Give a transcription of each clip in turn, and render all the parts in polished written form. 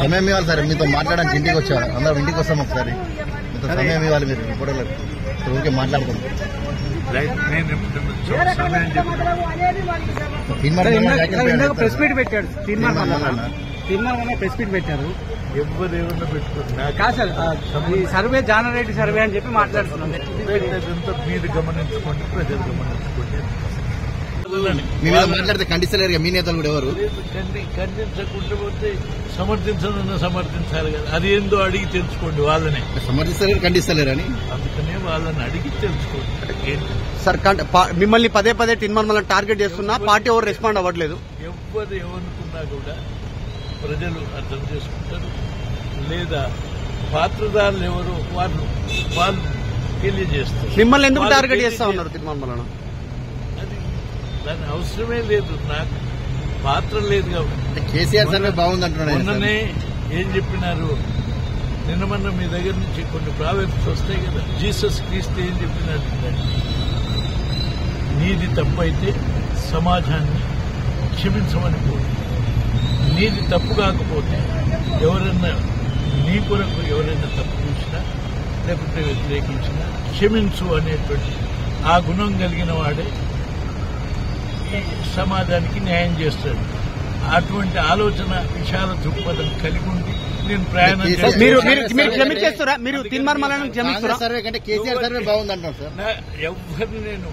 సమయం ఇవ్వాలి సార్, మీతో మాట్లాడడానికి ఇంటికి వచ్చాడు, అందరం ఇంటికి వస్తాం, ఒకసారి మీతో సమయం ఇవ్వాలి. మీరు ఫోటోలో ఊరికే మాట్లాడుకోండి. ప్రెస్ మీట్ పెట్టాడు, ప్రెస్ మీట్ పెట్టారు. ఎవరేమన్నా పెట్టుకుంటున్నా కాదు సార్, ఈ సర్వే జానారెడ్డి సర్వే అని చెప్పి మాట్లాడుతున్నాం. మీరు గమనించుకోండి, ప్రజలు గమనించుకోండి. మీ మీద మాట్లాడితే ఖండిస్తలేరు మీ నేతలు కూడా ఎవరు? ఖండించకుండా పోతే సమర్థించాలి కదా, అది ఏందో అడిగి తెలుసుకోండి వాళ్ళనే. సమర్థిస్తలేరు, ఖండిస్తలేరు అని అందుకనే వాళ్ళని అడిగి తెలుసుకోండి. సార్ మిమ్మల్ని పదే పదే టిన్మర్మలను టార్గెట్ చేస్తున్నా, పార్టీ ఎవరు రెస్పాండ్ అవ్వట్లేదు. ఎవరు ఏమనుకున్నా కూడా ప్రజలు అర్థం చేసుకుంటారు, లేదా పాత్రదారులు ఎవరు వాళ్ళు తెలియజేస్తారు. మిమ్మల్ని ఎందుకు టార్గెట్ చేస్తా ఉన్నారు టిన్మర్మలను? అది దాని అవసరమే లేదు, నాకు పాత్ర లేదు కాబట్టి. కేసీఆర్ సర్వే బాగుంది అంటున్నాడు. మొన్ననే ఏం చెప్పినారు, నిన్న మీ దగ్గర నుంచి కొన్ని ప్రాబ్లమ్స్ వస్తాయి కదా. జీసస్ క్రీస్తు ఏం చెప్పినట్టు, నీది తప్పైతే సమాజాన్ని క్షమించమని కోరు. నీది తప్పు కాకపోతే ఎవరైనా నీ కొరకు ఎవరైనా తప్పు చేసినా లేకపోతే వ్యతిరేకించినా క్షమించు అనేటువంటి ఆ గుణం కలిగిన వాడే ఈ సమాజానికి న్యాయం చేస్తాడు. అటువంటి ఆలోచన విశాల దృక్పథం కలిగి ఉండి నేను ప్రయాణం చేస్తారా? మీరు తిన్మర్మలను క్షమిస్తారా? సర్వే కంటే కేసీఆర్ సర్వే బాగుంది అంటున్నారు సార్. ఎవరిని నేను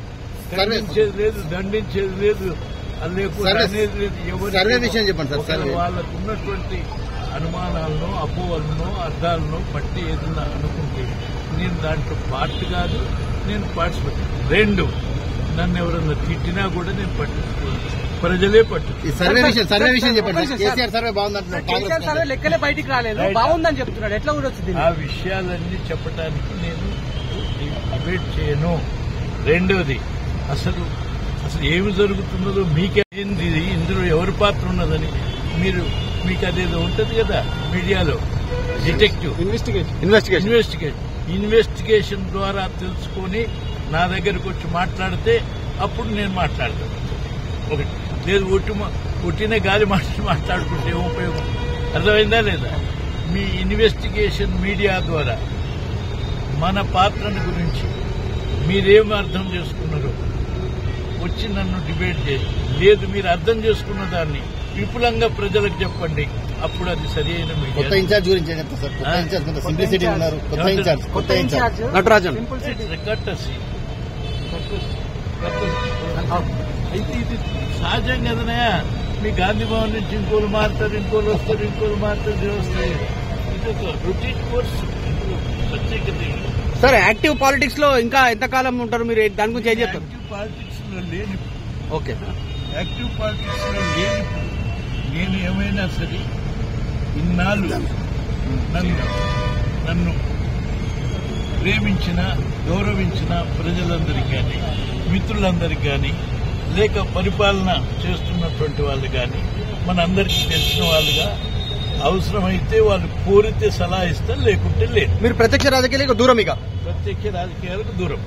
ఖండించేది లేదు, దండించేది లేదు, అనేది లేదు. సర్వే విషయం చెప్పండి సార్. వాళ్ళకు ఉన్నటువంటి అనుమానాలను, అపోహలను, అర్థాలను బట్టి ఏదన్నా అనుకుంటే నేను దాంట్లో పార్ట్ కాదు, నేను పార్టిసిపేట్. రెండు, నన్ను ఎవరన్నా తిట్టినా కూడా నేను పట్టించుకోవాలి, ప్రజలే పట్టు. సర్వే విషయం చెప్పండి. కేసీఆర్ సర్వే బాగుంది అంటున్నారు, లెక్కలే బయటికి రాలేదు, బాగుందని చెప్తున్నాడు. ఎట్లా కూడా వచ్చింది? ఆ విషయాలన్నీ చెప్పడానికి నేను డిబేట్ చేయను. రెండోది, అసలు ఏమి జరుగుతున్నదో మీకేంది, ఇందులో ఎవరి పాత్ర ఉన్నదని మీకు అదేదో ఉంటది కదా మీడియాలో, డిటెక్టివ్ ఇన్వెస్టిగేషన్ ద్వారా తెలుసుకొని నా దగ్గరకు వచ్చి మాట్లాడితే అప్పుడు నేను మాట్లాడతాను. ఒకటి లేదు, ఒట్టిన గాలి మాట్లాడుకుంటే ఏం ఉపయోగం? అర్థమైందా లేదా? మీ ఇన్వెస్టిగేషన్ మీడియా ద్వారా మన పాత్రను గురించి మీరేం అర్థం చేసుకున్నారో వచ్చి నన్ను డిబేట్ చేసి, లేదు మీరు అర్థం చేసుకున్న దాన్ని విపులంగా ప్రజలకు చెప్పండి, అప్పుడు అది సరి అయిన మీడియా. కొత్త ఇన్ఛార్జ్ గురించి ఏం చెప్తారు సార్? కొత్త ఇన్ఛార్జ్ సింప్లిసిటీ ఉన్నారు, కొత్త ఇన్ఛార్జ్ నటరాజన్. అయితే ఇది సహజం కదనయా. మీ గాంధీ భవన్ నుంచి ఇంకోళ్ళు మారుతారు, ఇంకోళ్ళు వస్తారు, ఇంకోళ్ళు మారుతారు, వస్తాయి. ఇది ఒక రొటీన్ కోర్సు, ప్రత్యేకత. సార్, యాక్టివ్ పాలిటిక్స్ లో ఇంకా ఎంతకాలం ఉంటారు మీరు? దాని గురించి ఏం చెప్తారు? యాక్టివ్ పాలిటిక్స్ లో లేని, ఓకే, యాక్టివ్ పాలిటిక్స్ లో లేని నేను ఏమైనా సరే ఇన్నాళ్ళు నన్ను ప్రేమించిన, గౌరవించిన ప్రజలందరికీ కానీ, మిత్రులందరికీ కానీ, లేక పరిపాలన చేస్తున్నటువంటి వాళ్ళు కానీ, మనందరికీ తెలిసిన వాళ్ళుగా అవసరమైతే వాళ్ళు కోరితే సలహా ఇస్తారు, లేకుంటే లేదు. మీరు ప్రత్యక్ష రాజకీయాలకు దూరం, ఇక ప్రత్యక్ష రాజకీయాలకు దూరం.